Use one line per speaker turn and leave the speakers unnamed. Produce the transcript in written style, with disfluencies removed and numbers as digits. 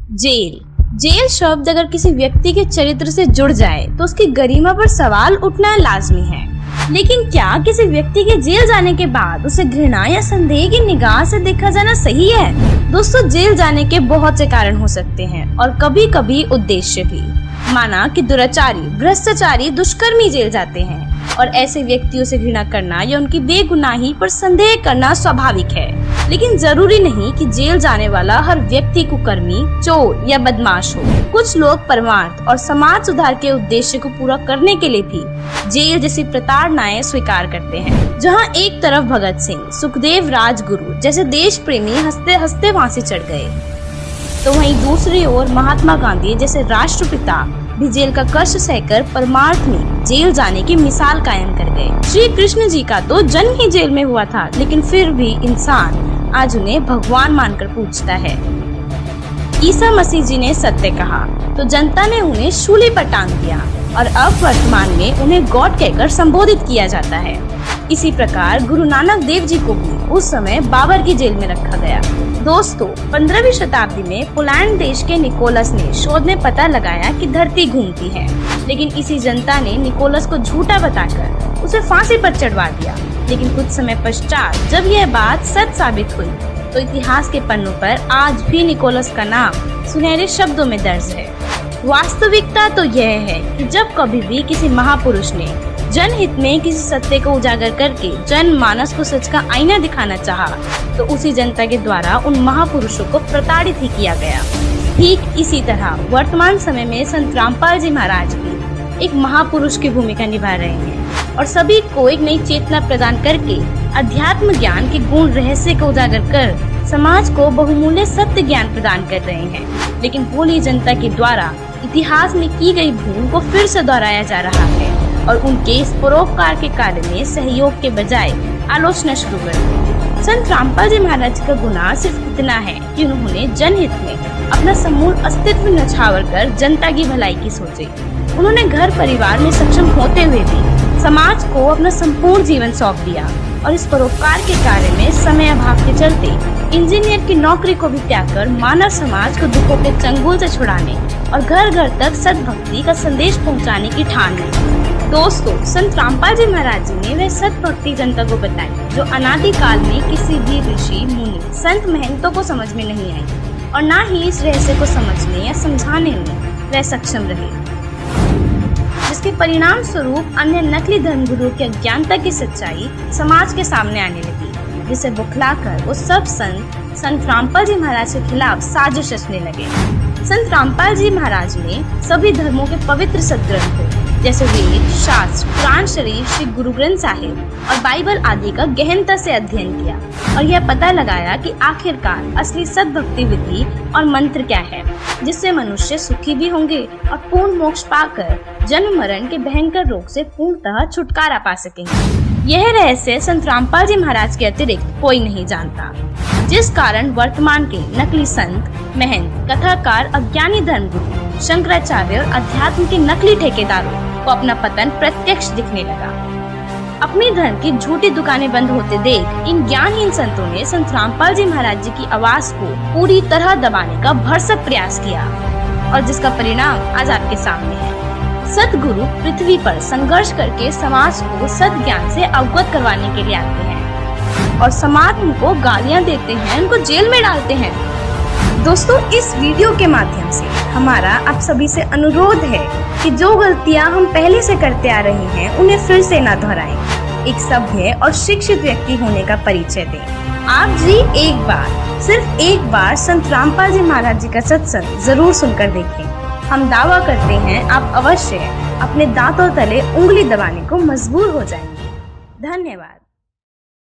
Jail. Jail शब्द अगर किसी व्यक्ति के चरित्र से जुड़ जाए तो उसकी गरिमा पर सवाल उठना लाजमी है। लेकिन क्या किसी व्यक्ति के जेल जाने के बाद उसे घृणा या संदेह की निगाह से देखा जाना सही है? दोस्तों, जेल जाने के बहुत से कारण हो सकते हैं और कभी कभी उद्देश्य भी। माना कि दुराचारी, भ्रष्टाचारी, दुष्कर्मी जेल जाते हैं और ऐसे व्यक्तियों से घृणा करना या उनकी बेगुनाही पर संदेह करना स्वाभाविक है। लेकिन जरूरी नहीं कि जेल जाने वाला हर व्यक्ति कुकर्मी, चोर या बदमाश हो। कुछ लोग परमार्थ और समाज सुधार के उद्देश्य को पूरा करने के लिए भी जेल जैसी प्रताड़नाएं स्वीकार करते हैं। जहां एक तरफ भगत सिंह, सुखदेव, राजगुरु जैसे देश प्रेमी हंसते हंसते फांसी चढ़ गए, तो वहीं दूसरी ओर महात्मा गांधी जैसे राष्ट्रपिता भी जेल का कष्ट सहकर परमार्थ में जेल जाने की मिसाल कायम कर गए। श्री कृष्ण जी का तो जन्म ही जेल में हुआ था, लेकिन फिर भी इंसान आज उन्हें भगवान मानकर पूजता है। ईसा मसीह जी ने सत्य कहा तो जनता ने उन्हें शूली पर टांग दिया और अब वर्तमान में उन्हें गॉड कहकर संबोधित किया जाता है। इसी प्रकार गुरु नानक देव जी को भी उस समय बाबर की जेल में रखा गया। दोस्तों, 15वीं शताब्दी में पोलैंड देश के निकोलस ने शोध में पता लगाया कि धरती घूमती है, लेकिन इसी जनता ने निकोलस को झूठा बताकर उसे फांसी पर चढ़वा दिया। लेकिन कुछ समय पश्चात जब यह बात सच साबित हुई तो इतिहास के पन्नों पर आज भी निकोलस का नाम सुनहरे शब्दों में दर्ज है। वास्तविकता तो यह है कि जब कभी भी किसी महापुरुष ने जनहित में किसी सत्य को उजागर करके जनमानस को सच का आईना दिखाना चाहा, तो उसी जनता के द्वारा उन महापुरुषों को प्रताड़ित ही किया गया। ठीक इसी तरह वर्तमान समय में संत रामपाल जी महाराज भी एक महापुरुष की भूमिका निभा रहे हैं और सभी को एक नई चेतना प्रदान करके अध्यात्म ज्ञान के गुण रहस्य को उजागर कर समाज को बहुमूल्य सत्य ज्ञान प्रदान कर रहे हैं। लेकिन भोली जनता के द्वारा इतिहास में की गई भूल को फिर से दोहराया जा रहा है और उनके इस परोपकार के कार्य में सहयोग के बजाय आलोचना शुरू कर दी। संत रामपाल जी महाराज का गुनाह सिर्फ इतना है कि उन्होंने जनहित में अपना समूल अस्तित्व न्यौछावर कर जनता की भलाई की सोची। उन्होंने घर परिवार में सक्षम होते हुए भी समाज को अपना संपूर्ण जीवन सौंप दिया और इस परोपकार के कार्य में समय अभाव के चलते इंजीनियर की नौकरी को भी त्याग कर मानव समाज को दुखों के चंगुल से छुड़ाने और घर घर तक सद्भक्ति का संदेश पहुंचाने की ठान ली। दोस्तों, संत रामपाल जी महाराज जी ने वह सद्भक्ति जनता को बताई जो अनादिकाल में किसी भी ऋषि, मुनि, संत, महंतों को समझ में नहीं आई और न ही इस रहस्य को समझने या समझाने में वह सक्षम रहे, जिसके परिणाम स्वरूप अन्य नकली धर्मगुरुओं की अज्ञानता की सच्चाई समाज के सामने आने लगी, जिसे बुखलाकर वो सब संत रामपाल जी महाराज के खिलाफ साजिश रचने लगे। संत रामपाल जी महाराज ने सभी धर्मों के पवित्र सदग्रंथों जैसे वेद, शास्त्र, कुरान शरीफ, श्री गुरु ग्रंथ साहिब और बाइबल आदि का गहनता से अध्ययन किया और यह पता लगाया कि आखिरकार असली सद्भक्ति विधि और मंत्र क्या है, जिससे मनुष्य सुखी भी होंगे और पूर्ण मोक्ष पाकर जन्म मरण के भयंकर रोग से पूर्णतः छुटकारा पा सकेंगे। यह रहस्य संत रामपाल जी महाराज के अतिरिक्त कोई नहीं जानता, जिस कारण वर्तमान के नकली संत, महंत, कथाकार, अज्ञानी धर्मगुरु, शंकराचार्य और अध्यात्म के नकली ठेकेदारों को अपना पतन प्रत्यक्ष दिखने लगा। अपने धर्म की झूठी दुकानें बंद होते देख इन ज्ञानहीन संतों ने संत रामपाल जी महाराज जी की आवाज को पूरी तरह दबाने का भरसक प्रयास किया और जिसका परिणाम आज आपके सामने है। सतगुरु पृथ्वी पर संघर्ष करके समाज को सत ज्ञान से अवगत करवाने के लिए आते हैं और समाज उनको गालियां देते हैं, उनको जेल में डालते हैं। दोस्तों, इस वीडियो के माध्यम से हमारा आप सभी से अनुरोध है कि जो गलतियां हम पहले से करते आ रहे हैं उन्हें फिर से न दोहराएं। एक सभ्य और शिक्षित व्यक्ति होने का परिचय दें। आप जी सिर्फ एक बार संत रामपाल जी महाराज जी का सत्संग जरूर सुनकर देखें। हम दावा करते हैं आप अवश्य अपने दांतों तले उंगली दबाने को मजबूर हो जाएंगे। धन्यवाद।